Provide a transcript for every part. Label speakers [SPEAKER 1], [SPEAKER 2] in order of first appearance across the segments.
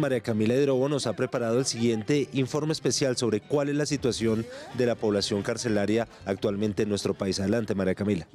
[SPEAKER 1] María Camila Hidrobo nos ha preparado el siguiente informe especial sobre cuál es la situación de la población carcelaria actualmente en nuestro país. Adelante, María Camila.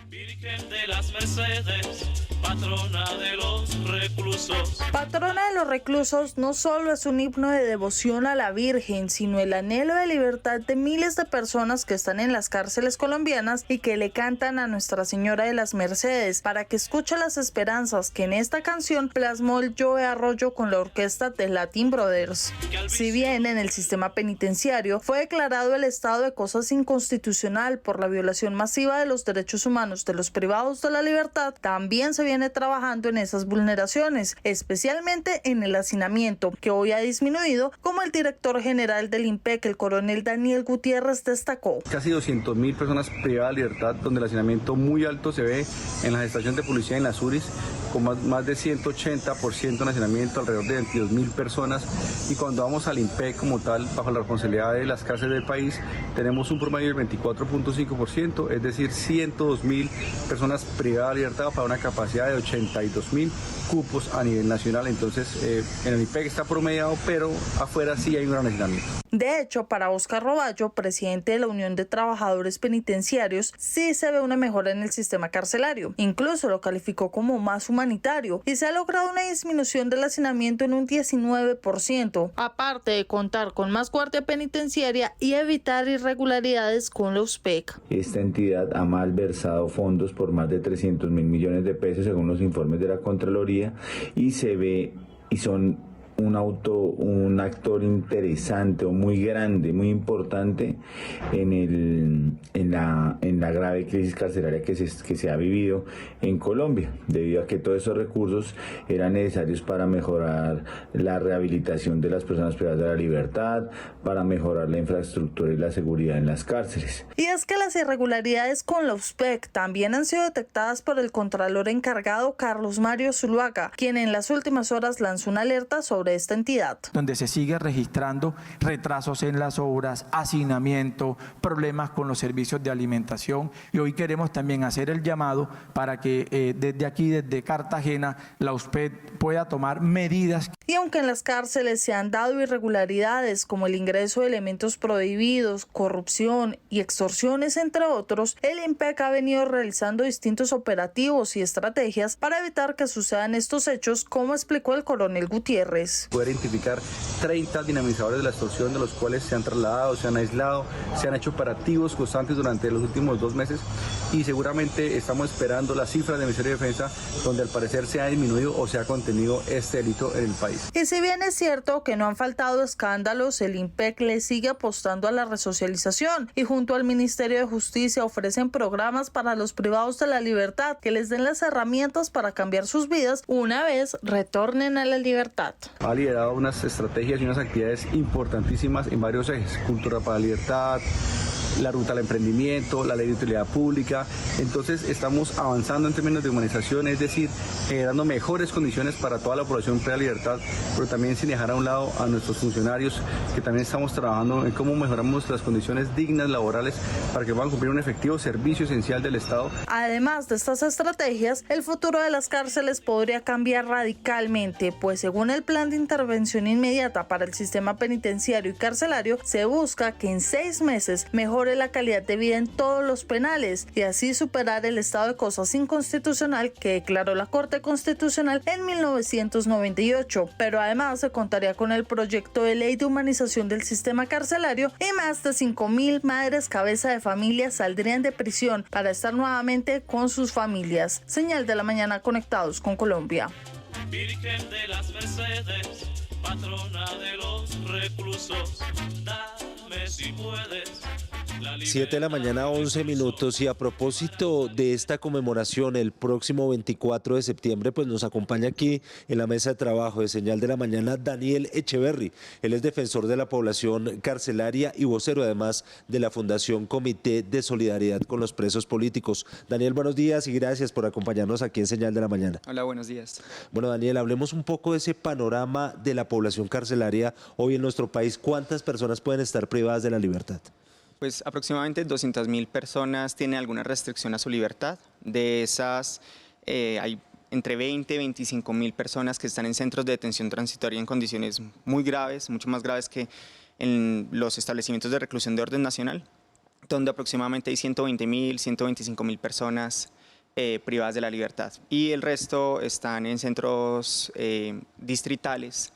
[SPEAKER 2] Virgen de las Mercedes, patrona de los reclusos.
[SPEAKER 3] Patrona de los reclusos no solo es un himno de devoción a la Virgen, sino el anhelo de libertad de miles de personas que están en las cárceles colombianas y que le cantan a Nuestra Señora de las Mercedes para que escuche las esperanzas que en esta canción plasmó el Joe Arroyo con la orquesta de Latin Brothers. Si bien en el sistema penitenciario fue declarado el estado de cosas inconstitucional por la violación masiva de los derechos humanos de los privados de la libertad, también se viene trabajando en esas vulneraciones, especialmente en el hacinamiento, que hoy ha disminuido, como el director general del IMPEC, el coronel Daniel Gutiérrez, destacó.
[SPEAKER 4] Casi 200.000 personas privadas de libertad, donde el hacinamiento muy alto se ve en las estaciones de policía en las URIs, con más de 180% de hacinamiento, alrededor de 22.000 personas, y cuando vamos al IMPEC como tal, bajo la responsabilidad de las cárceles del país, tenemos un promedio del 24.5%, es decir, 102.000 personas privadas de libertad para una capacidad de 82.000 cupos a nivel nacional. Entonces, en el IMPEC está promediado, pero afuera sí hay un gran hacinamiento.
[SPEAKER 3] De hecho, para Óscar Roballo, presidente de la Unión de Trabajadores Penitenciarios, sí se ve una mejora en el sistema carcelario. Incluso lo calificó como más humanitario y se ha logrado una disminución del hacinamiento en un 19%, aparte de contar con más guardia penitenciaria y evitar irregularidades con la USPEC.
[SPEAKER 5] Esta entidad ha malversado fondos por más de 300.000 millones de pesos según los informes de la Contraloría y se ve y son un actor interesante o muy grande, muy importante en la grave crisis carcelaria que se ha vivido en Colombia, debido a que todos esos recursos eran necesarios para mejorar la rehabilitación de las personas privadas de la libertad, para mejorar la infraestructura y la seguridad en las cárceles.
[SPEAKER 3] Y es que las irregularidades con la USPEC también han sido detectadas por el contralor encargado Carlos Mario Zuluaga, quien en las últimas horas lanzó una alerta sobre esta entidad.
[SPEAKER 6] Donde se sigue registrando retrasos en las obras, hacinamiento, problemas con los servicios de alimentación, y hoy queremos también hacer el llamado para que desde aquí, desde Cartagena, la USPEC pueda tomar medidas.
[SPEAKER 3] Y aunque en las cárceles se han dado irregularidades como el ingreso de elementos prohibidos, corrupción y extorsiones, entre otros, el IMPEC ha venido realizando distintos operativos y estrategias para evitar que sucedan estos hechos, como explicó el coronel Gutiérrez.
[SPEAKER 4] Poder identificar 30 dinamizadores de la extorsión, de los cuales se han trasladado, se han aislado, se han hecho operativos constantes durante los últimos 2 meses, y seguramente estamos esperando las cifras del Ministerio de Defensa, donde al parecer se ha disminuido o se ha contenido este delito en el país.
[SPEAKER 3] Y si bien es cierto que no han faltado escándalos, el IMPEC le sigue apostando a la resocialización y junto al Ministerio de Justicia ofrecen programas para los privados de la libertad que les den las herramientas para cambiar sus vidas una vez retornen a la libertad.
[SPEAKER 4] Ha liderado unas estrategias y unas actividades importantísimas en varios ejes: cultura para la libertad, la ruta al emprendimiento, la ley de utilidad pública. Entonces estamos avanzando en términos de humanización, es decir, generando mejores condiciones para toda la población plena libertad, pero también sin dejar a un lado a nuestros funcionarios, que también estamos trabajando en cómo mejoramos las condiciones dignas laborales para que puedan cumplir un efectivo servicio esencial del Estado.
[SPEAKER 3] Además de estas estrategias, el futuro de las cárceles podría cambiar radicalmente, pues según el plan de intervención inmediata para el sistema penitenciario y carcelario, se busca que en 6 meses mejore la calidad de vida en todos los penales y así superar el estado de cosas inconstitucional que declaró la Corte Constitucional en 1998. Pero además se contaría con el proyecto de ley de humanización del sistema carcelario y más de 5.000 madres cabeza de familia saldrían de prisión para estar nuevamente con sus familias. Señal de la mañana, conectados con Colombia.
[SPEAKER 2] Virgen de las Mercedes, patrona de los reclusos, dame si puedes.
[SPEAKER 1] 7 de la mañana, 11 minutos, y a propósito de esta conmemoración el próximo 24 de septiembre, pues nos acompaña aquí en la mesa de trabajo de Señal de la Mañana Daniel Echeverry. Él es defensor de la población carcelaria y vocero además de la Fundación Comité de Solidaridad con los Presos Políticos. Daniel, buenos días y gracias por acompañarnos aquí en Señal de la Mañana.
[SPEAKER 7] Hola, buenos días.
[SPEAKER 1] Bueno, Daniel, hablemos un poco de ese panorama de la población carcelaria hoy en nuestro país. ¿Cuántas personas pueden estar privadas de la libertad?
[SPEAKER 7] Pues aproximadamente 200.000 personas tienen alguna restricción a su libertad. De esas hay entre 20 y 25.000 personas que están en centros de detención transitoria en condiciones muy graves, mucho más graves que en los establecimientos de reclusión de orden nacional, donde aproximadamente hay 120.000, 125.000 personas privadas de la libertad. Y el resto están en centros distritales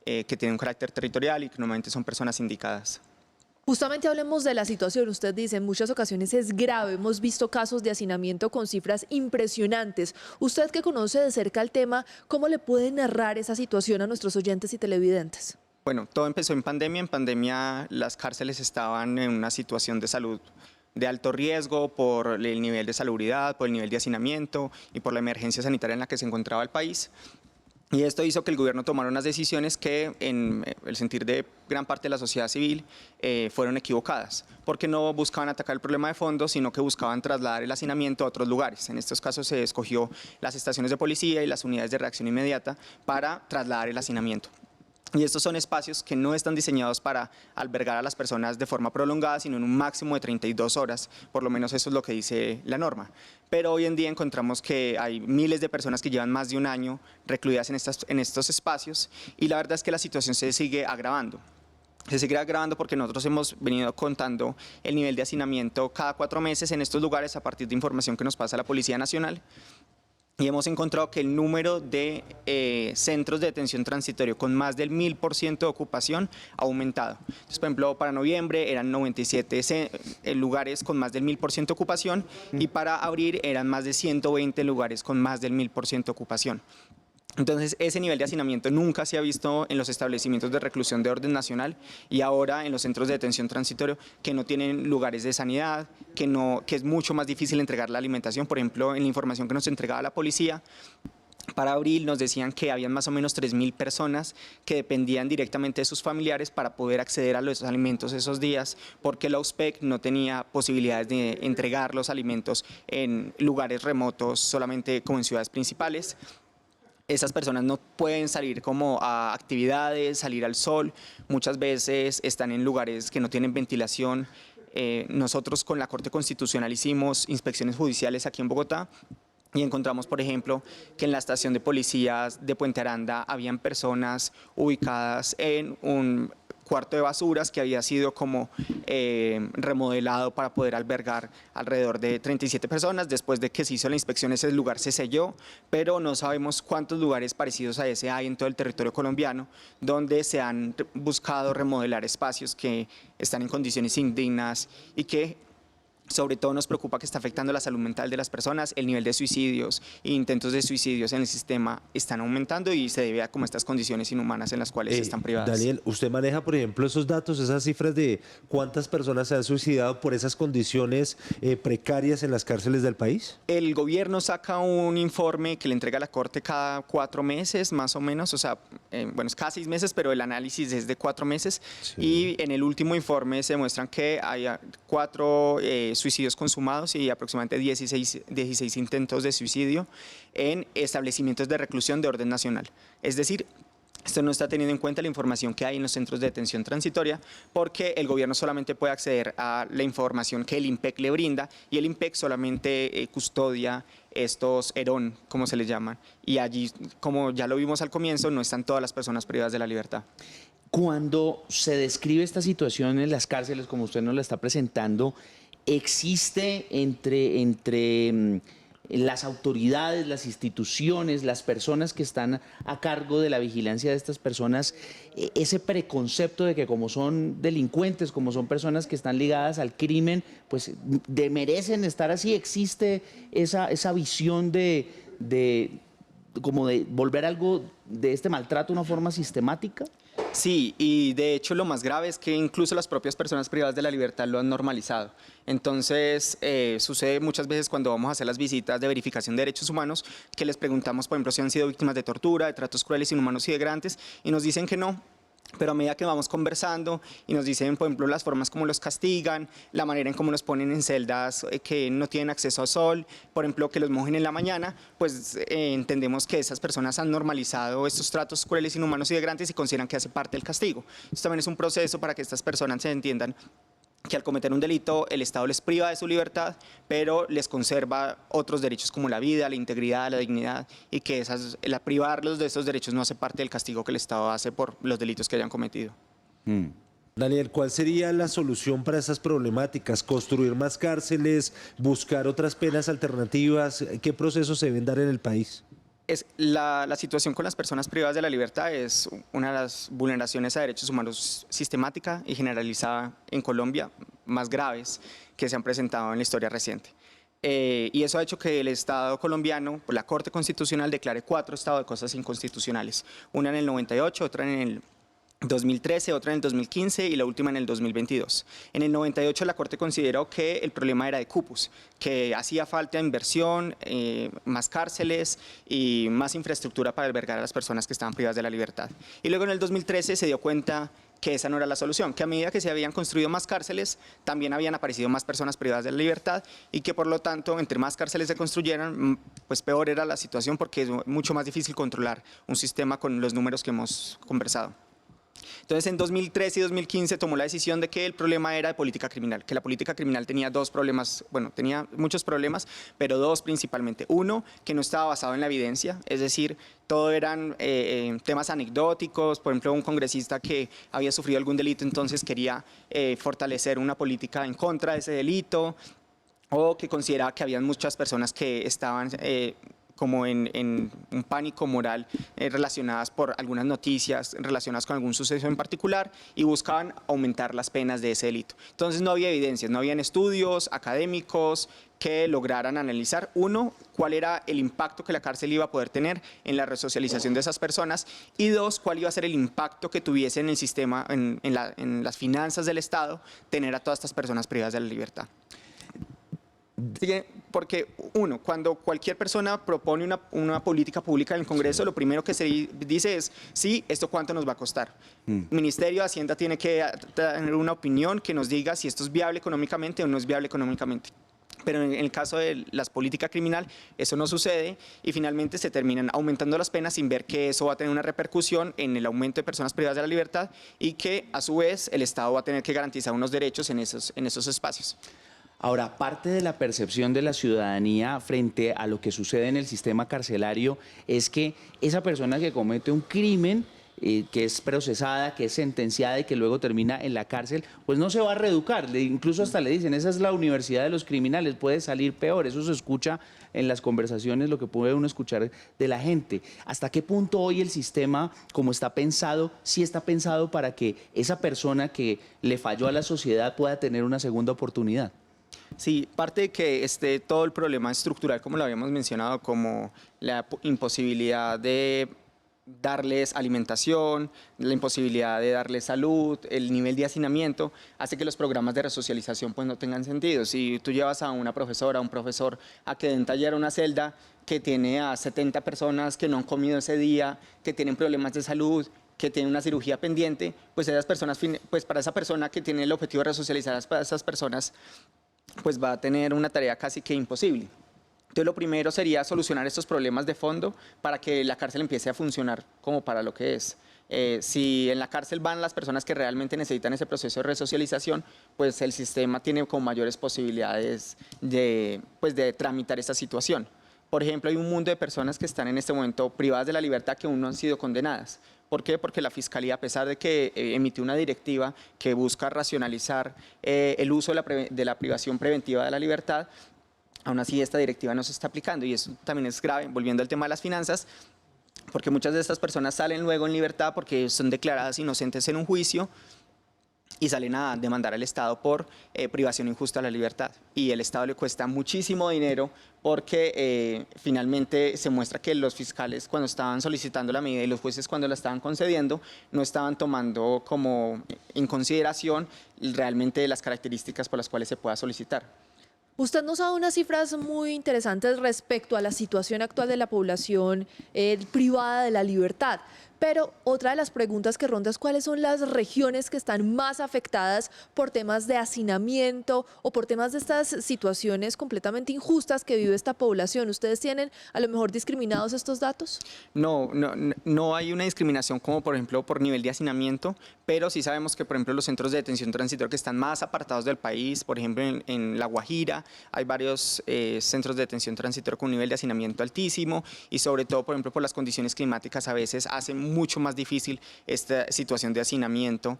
[SPEAKER 7] que tienen un carácter territorial y que normalmente son personas indicadas.
[SPEAKER 8] Justamente hablemos de la situación. Usted dice, en muchas ocasiones es grave. Hemos visto casos de hacinamiento con cifras impresionantes. Usted que conoce de cerca el tema, ¿cómo le puede narrar esa situación a nuestros oyentes y televidentes?
[SPEAKER 7] Bueno, todo empezó en pandemia. En pandemia las cárceles estaban en una situación de salud de alto riesgo por el nivel de salubridad, por el nivel de hacinamiento y por la emergencia sanitaria en la que se encontraba el país. Y esto hizo que el gobierno tomara unas decisiones que, en el sentir de gran parte de la sociedad civil, fueron equivocadas, porque no buscaban atacar el problema de fondo, sino que buscaban trasladar el hacinamiento a otros lugares. En estos casos se escogió las estaciones de policía y las unidades de reacción inmediata para trasladar el hacinamiento. Y estos son espacios que no están diseñados para albergar a las personas de forma prolongada, sino en un máximo de 32 horas, por lo menos eso es lo que dice la norma. Pero hoy en día encontramos que hay miles de personas que llevan más de un año recluidas en estos espacios y la verdad es que la situación se sigue agravando. Se sigue agravando porque nosotros hemos venido contando el nivel de hacinamiento cada 4 meses en estos lugares a partir de información que nos pasa la Policía Nacional. Y hemos encontrado que el número de centros de detención transitorio con más del 1000% de ocupación ha aumentado. Entonces, por ejemplo, para noviembre eran 97 lugares con más del 1000% de ocupación y para abril eran más de 120 lugares con más del 1000% de ocupación. Entonces, ese nivel de hacinamiento nunca se ha visto en los establecimientos de reclusión de orden nacional y ahora en los centros de detención transitorio que no tienen lugares de sanidad, que es mucho más difícil entregar la alimentación. Por ejemplo, en la información que nos entregaba la policía, para abril nos decían que habían más o menos 3.000 personas que dependían directamente de sus familiares para poder acceder a los alimentos esos días, porque la USPEC no tenía posibilidades de entregar los alimentos en lugares remotos, solamente como en ciudades principales. Esas personas no pueden salir como a actividades, salir al sol, muchas veces están en lugares que no tienen ventilación. Nosotros con la Corte Constitucional hicimos inspecciones judiciales aquí en Bogotá y encontramos, por ejemplo, que en la estación de policías de Puente Aranda habían personas ubicadas en un cuarto de basuras que había sido como remodelado para poder albergar alrededor de 37 personas. Después de que se hizo la inspección, ese lugar se selló, pero no sabemos cuántos lugares parecidos a ese hay en todo el territorio colombiano donde se han buscado remodelar espacios que están en condiciones indignas y que sobre todo nos preocupa que está afectando la salud mental de las personas. El nivel de suicidios e intentos de suicidios en el sistema están aumentando y se debe a como estas condiciones inhumanas en las cuales están privadas.
[SPEAKER 1] Daniel, ¿usted maneja, por ejemplo, esos datos, esas cifras de cuántas personas se han suicidado por esas condiciones precarias en las cárceles del país?
[SPEAKER 7] El gobierno saca un informe que le entrega a la Corte cada 4 meses, más o menos, o sea, bueno, es cada 6 meses, pero el análisis es de 4 meses. Sí. Y en el último informe se muestran que hay 4 suicidios consumados y aproximadamente 16 intentos de suicidio en establecimientos de reclusión de orden nacional. Es decir, esto no está teniendo en cuenta la información que hay en los centros de detención transitoria porque el gobierno solamente puede acceder a la información que el IMPEC le brinda y el IMPEC solamente custodia estos ERON, como se les llaman, y allí, como ya lo vimos al comienzo, no están todas las personas privadas de la libertad.
[SPEAKER 9] Cuando se describe esta situación en las cárceles, como usted nos la está presentando, ¿existe entre las autoridades, las instituciones, las personas que están a cargo de la vigilancia de estas personas, ese preconcepto de que como son delincuentes, como son personas que están ligadas al crimen, pues merecen estar así? ¿Existe esa visión de volver algo de este maltrato de una forma sistemática?
[SPEAKER 7] Sí, y de hecho lo más grave es que incluso las propias personas privadas de la libertad lo han normalizado. Entonces, sucede muchas veces cuando vamos a hacer las visitas de verificación de derechos humanos que les preguntamos, por ejemplo, si han sido víctimas de tortura, de tratos crueles, inhumanos y degradantes, y nos dicen que no. Pero a medida que vamos conversando y nos dicen, por ejemplo, las formas como los castigan, la manera en cómo los ponen en celdas que no tienen acceso al sol, por ejemplo, que los mojen en la mañana, pues entendemos que esas personas han normalizado estos tratos crueles, inhumanos y degradantes y consideran que hace parte del castigo. Esto también es un proceso para que estas personas se entiendan que al cometer un delito el Estado les priva de su libertad, pero les conserva otros derechos como la vida, la integridad, la dignidad, y que privarlos de esos derechos no hace parte del castigo que el Estado hace por los delitos que hayan cometido.
[SPEAKER 1] Daniel, ¿cuál sería la solución para esas problemáticas? ¿Construir más cárceles? ¿Buscar otras penas alternativas? ¿Qué procesos se deben dar en el país?
[SPEAKER 7] La situación con las personas privadas de la libertad es una de las vulneraciones a derechos humanos sistemática y generalizada en Colombia, más graves que se han presentado en la historia reciente. Y eso ha hecho que el Estado colombiano, la Corte Constitucional, declare 4 estados de cosas inconstitucionales, una en el 98, otra en el 2013, otra en el 2015 y la última en el 2022. En el 98 la Corte consideró que el problema era de cupos, que hacía falta inversión, más cárceles y más infraestructura para albergar a las personas que estaban privadas de la libertad. Y luego en el 2013 se dio cuenta que esa no era la solución, que a medida que se habían construido más cárceles, también habían aparecido más personas privadas de la libertad y que por lo tanto, entre más cárceles se construyeran, pues peor era la situación porque es mucho más difícil controlar un sistema con los números que hemos conversado. Entonces, en 2013 y 2015 tomó la decisión de que el problema era de política criminal, que la política criminal tenía 2 problemas, bueno, tenía muchos problemas, pero 2 principalmente. Uno, que no estaba basado en la evidencia, es decir, todo eran temas anecdóticos, por ejemplo, un congresista que había sufrido algún delito, entonces quería fortalecer una política en contra de ese delito, o que consideraba que había muchas personas que estaban como en un pánico moral relacionadas por algunas noticias, relacionadas con algún suceso en particular y buscaban aumentar las penas de ese delito. Entonces no había evidencias, no habían estudios académicos que lograran analizar, uno, cuál era el impacto que la cárcel iba a poder tener en la resocialización de esas personas y 2, cuál iba a ser el impacto que tuviese en el sistema, en las finanzas del Estado, tener a todas estas personas privadas de la libertad. Porque uno, cuando cualquier persona propone una política pública en el Congreso, lo primero que se dice es, sí, ¿esto cuánto nos va a costar? El Ministerio de Hacienda tiene que tener una opinión que nos diga si esto es viable económicamente o no es viable económicamente. Pero en el caso de la política criminal, eso no sucede y finalmente se terminan aumentando las penas sin ver que eso va a tener una repercusión en el aumento de personas privadas de la libertad y que a su vez el Estado va a tener que garantizar unos derechos en esos espacios.
[SPEAKER 9] Ahora, parte de la percepción de la ciudadanía frente a lo que sucede en el sistema carcelario es que esa persona que comete un crimen, que es procesada, que es sentenciada y que luego termina en la cárcel, pues no se va a reeducar. Incluso hasta le dicen, esa es la universidad de los criminales, puede salir peor. Eso se escucha en las conversaciones, lo que puede uno escuchar de la gente. ¿Hasta qué punto hoy el sistema, como está pensado, sí está pensado para que esa persona que le falló a la sociedad pueda tener una segunda oportunidad?
[SPEAKER 7] Sí, parte de que todo el problema estructural, como lo habíamos mencionado, como la imposibilidad de darles alimentación, la imposibilidad de darles salud, el nivel de hacinamiento, hace que los programas de resocialización pues no tengan sentido. Si tú llevas a una profesora, a un profesor a que den taller a una celda que tiene a 70 personas que no han comido ese día, que tienen problemas de salud, que tienen una cirugía pendiente, pues esas personas, pues para esa persona que tiene el objetivo de resocializar a esas personas, pues va a tener una tarea casi que imposible. Entonces lo primero sería solucionar estos problemas de fondo para que la cárcel empiece a funcionar como para lo que es. Si en la cárcel van las personas que realmente necesitan ese proceso de resocialización, pues el sistema tiene con mayores posibilidades de tramitar esta situación. Por ejemplo, hay un mundo de personas que están en este momento privadas de la libertad que aún no han sido condenadas. ¿Por qué? Porque la Fiscalía, a pesar de que emitió una directiva que busca racionalizar el uso de la privación preventiva de la libertad, aún así esta directiva no se está aplicando y eso también es grave, volviendo al tema de las finanzas, porque muchas de estas personas salen luego en libertad porque son declaradas inocentes en un juicio y salen a demandar al Estado por privación injusta de la libertad. Y el Estado le cuesta muchísimo dinero porque finalmente se muestra que los fiscales cuando estaban solicitando la medida y los jueces cuando la estaban concediendo no estaban tomando como en consideración realmente las características por las cuales se pueda solicitar.
[SPEAKER 8] Usted nos ha dado unas cifras muy interesantes respecto a la situación actual de la población privada de la libertad, Pero otra de las preguntas que ronda es cuáles son las regiones que están más afectadas por temas de hacinamiento o por temas de estas situaciones completamente injustas que vive esta población. ¿Ustedes tienen a lo mejor discriminados estos datos?
[SPEAKER 7] No hay una discriminación como por ejemplo por nivel de hacinamiento, pero sí sabemos que por ejemplo los centros de detención transitoria que están más apartados del país, por ejemplo en La Guajira, hay varios centros de detención transitoria con un nivel de hacinamiento altísimo y sobre todo por ejemplo por las condiciones climáticas a veces hacen mucho más difícil esta situación de hacinamiento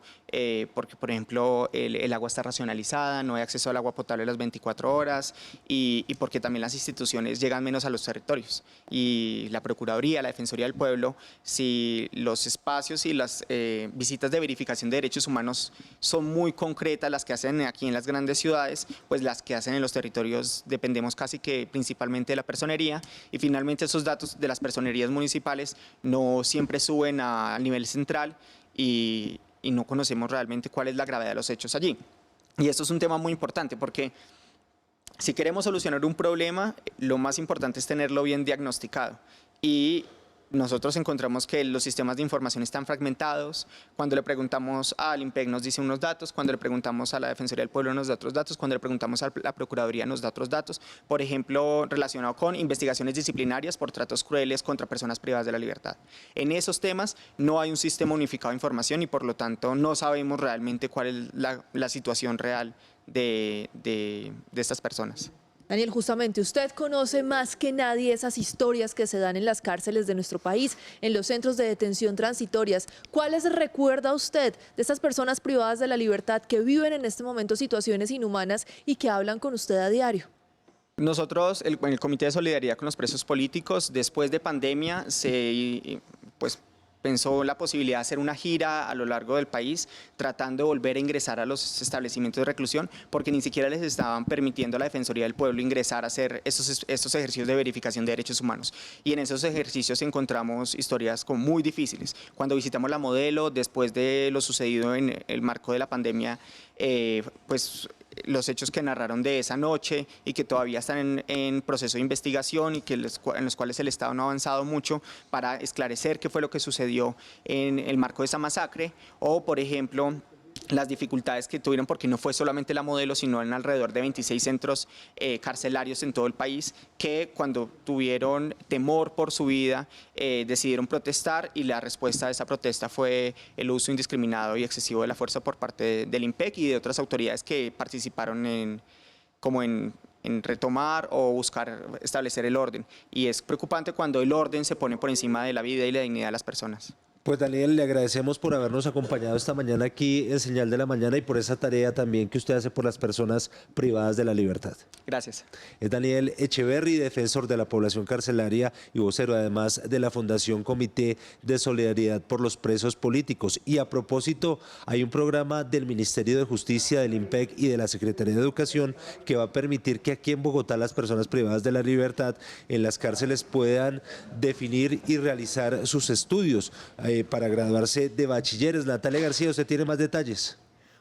[SPEAKER 7] porque por ejemplo el agua está racionalizada, no hay acceso al agua potable las 24 horas y porque también las instituciones llegan menos a los territorios y la Procuraduría, la Defensoría del Pueblo, si los espacios y las visitas de verificación de derechos humanos son muy concretas, las que hacen aquí en las grandes ciudades, pues las que hacen en los territorios dependemos casi que principalmente de la personería y finalmente esos datos de las personerías municipales no siempre suben a nivel central y no conocemos realmente cuál es la gravedad de los hechos allí. Y esto es un tema muy importante porque si queremos solucionar un problema, lo más importante es tenerlo bien diagnosticado y nosotros encontramos que los sistemas de información están fragmentados. Cuando le preguntamos al IMPEC nos dice unos datos, cuando le preguntamos a la Defensoría del Pueblo nos da otros datos, cuando le preguntamos a la Procuraduría nos da otros datos, por ejemplo, relacionado con investigaciones disciplinarias por tratos crueles contra personas privadas de la libertad. En esos temas no hay un sistema unificado de información y por lo tanto no sabemos realmente cuál es la situación real de estas personas.
[SPEAKER 8] Daniel, justamente usted conoce más que nadie esas historias que se dan en las cárceles de nuestro país, en los centros de detención transitorias. ¿Cuáles recuerda usted de estas personas privadas de la libertad que viven en este momento situaciones inhumanas y que hablan con usted a diario?
[SPEAKER 7] Nosotros, en el Comité de Solidaridad con los Presos Políticos, después de pandemia, pensó la posibilidad de hacer una gira a lo largo del país tratando de volver a ingresar a los establecimientos de reclusión porque ni siquiera les estaban permitiendo a la Defensoría del Pueblo ingresar a hacer estos ejercicios de verificación de derechos humanos. Y en esos ejercicios encontramos historias muy difíciles. Cuando visitamos la Modelo, después de lo sucedido en el marco de la pandemia, pues los hechos que narraron de esa noche y que todavía están en proceso de investigación y en los cuales el Estado no ha avanzado mucho para esclarecer qué fue lo que sucedió en el marco de esa masacre, o por ejemplo las dificultades que tuvieron porque no fue solamente la Modelo, sino en alrededor de 26 centros carcelarios en todo el país que cuando tuvieron temor por su vida decidieron protestar y la respuesta a esa protesta fue el uso indiscriminado y excesivo de la fuerza por parte del IMPEC y de otras autoridades que participaron en retomar o buscar establecer el orden. Y es preocupante cuando el orden se pone por encima de la vida y la dignidad de las personas.
[SPEAKER 1] Pues Daniel, le agradecemos por habernos acompañado esta mañana aquí en Señal de la Mañana y por esa tarea también que usted hace por las personas privadas de la libertad.
[SPEAKER 7] Gracias.
[SPEAKER 1] Es Daniel Echeverry, defensor de la población carcelaria y vocero además de la Fundación Comité de Solidaridad por los Presos Políticos. Y a propósito, hay un programa del Ministerio de Justicia, del IMPEC y de la Secretaría de Educación que va a permitir que aquí en Bogotá las personas privadas de la libertad en las cárceles puedan definir y realizar sus estudios para graduarse de bachilleres. Natalia García, usted tiene más detalles.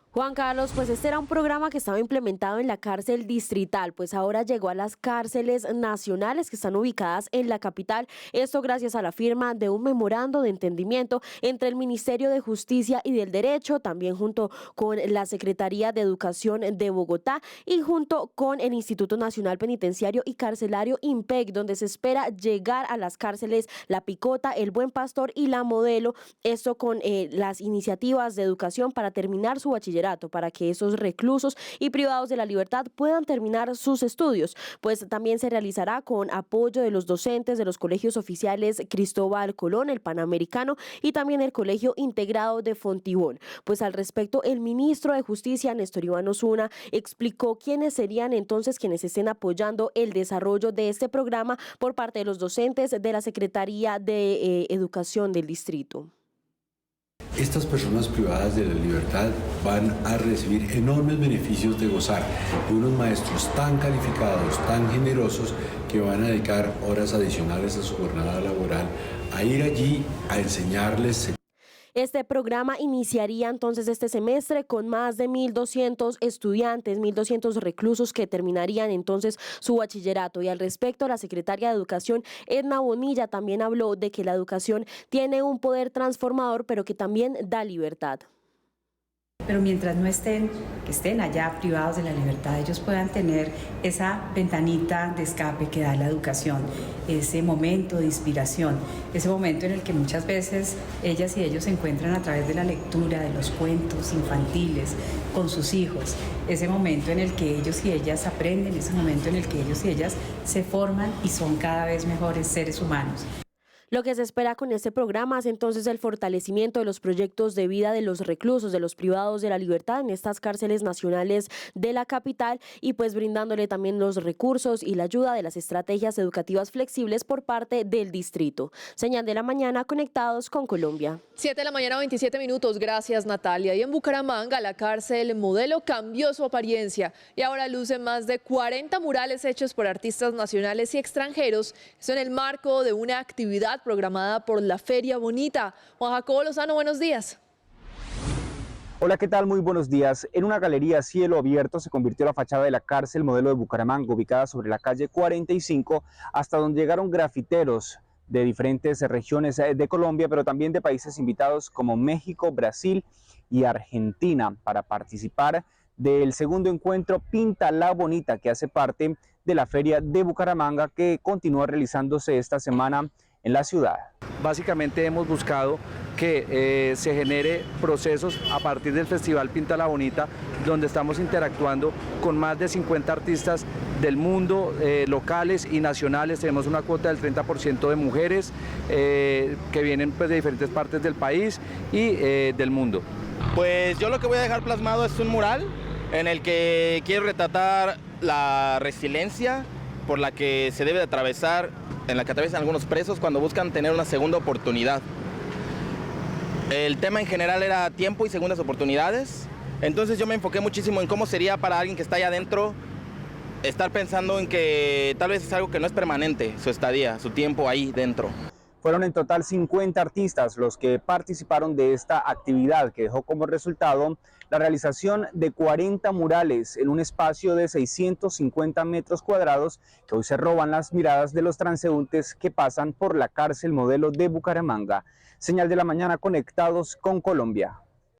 [SPEAKER 10] Juan Carlos, pues este era un programa que estaba implementado en la cárcel distrital, pues ahora llegó a las cárceles nacionales que están ubicadas en la capital. Esto gracias a la firma de un memorando de entendimiento entre el Ministerio de Justicia y del Derecho, también junto con la Secretaría de Educación de Bogotá y junto con el Instituto Nacional Penitenciario y Carcelario IMPEC, donde se espera llegar a las cárceles La Picota, El Buen Pastor y La Modelo. Esto con las iniciativas de educación para terminar su bachillerato, para que esos reclusos y privados de la libertad puedan terminar sus estudios. Pues también se realizará con apoyo de los docentes de los colegios oficiales Cristóbal Colón, el Panamericano y también el Colegio Integrado de Fontibón. Pues al respecto, el ministro de Justicia, Néstor Iván Osuna, explicó quiénes serían entonces quienes estén apoyando el desarrollo de este programa por parte de los docentes de la Secretaría de Educación del distrito.
[SPEAKER 11] Estas personas privadas de la libertad van a recibir enormes beneficios de gozar de unos maestros tan calificados, tan generosos, que van a dedicar horas adicionales a su jornada laboral a ir allí a enseñarles.
[SPEAKER 10] Este programa iniciaría entonces este semestre con más de 1.200 estudiantes, 1.200 reclusos que terminarían entonces su bachillerato. Y al respecto, la secretaria de Educación, Edna Bonilla, también habló de que la educación tiene un poder transformador, pero que también da libertad.
[SPEAKER 12] Pero mientras no estén allá privados de la libertad, ellos puedan tener esa ventanita de escape que da la educación, ese momento de inspiración, ese momento en el que muchas veces ellas y ellos se encuentran a través de la lectura, de los cuentos infantiles, con sus hijos, ese momento en el que ellos y ellas aprenden, ese momento en el que ellos y ellas se forman y son cada vez mejores seres humanos.
[SPEAKER 10] Lo que se espera con este programa es entonces el fortalecimiento de los proyectos de vida de los reclusos, de los privados de la libertad en estas cárceles nacionales de la capital y pues brindándole también los recursos y la ayuda de las estrategias educativas flexibles por parte del distrito. Señal de la mañana, conectados con Colombia.
[SPEAKER 8] 7 de la mañana, 27 minutos. Gracias, Natalia. Y en Bucaramanga, la cárcel Modelo cambió su apariencia y ahora luce más de 40 murales hechos por artistas nacionales y extranjeros. Eso en el marco de una actividad programada por la Feria Bonita. Juan Jacobo Lozano, buenos días.
[SPEAKER 13] Hola, ¿qué tal? Muy buenos días. En una galería a cielo abierto se convirtió la fachada de la cárcel Modelo de Bucaramanga, ubicada sobre la calle 45, hasta donde llegaron grafiteros de diferentes regiones de Colombia, pero también de países invitados como México, Brasil y Argentina, para participar del segundo encuentro Pinta la Bonita, que hace parte de la Feria de Bucaramanga, que continúa realizándose esta semana en la ciudad.
[SPEAKER 4] Básicamente hemos buscado que se genere procesos a partir del Festival Pinta la Bonita, donde estamos interactuando con más de 50 artistas del mundo, locales y nacionales. Tenemos una cuota del 30% de mujeres que vienen pues, de diferentes partes del país y del mundo.
[SPEAKER 14] Pues yo lo que voy a dejar plasmado es un mural en el que quiero retratar la resiliencia por la que se debe de atravesar, en la que atraviesan algunos presos cuando buscan tener una segunda oportunidad. El tema en general era tiempo y segundas oportunidades, entonces yo me enfoqué muchísimo en cómo sería para alguien que está allá adentro estar pensando en que tal vez es algo que no es permanente, su estadía, su tiempo ahí dentro.
[SPEAKER 13] Fueron en total 50 artistas los que participaron de esta actividad, que dejó como resultado la realización de 40 murales en un espacio de 650 metros cuadrados que hoy se roban las miradas de los transeúntes que pasan por la cárcel Modelo de Bucaramanga. Señal de la mañana, conectados con Colombia.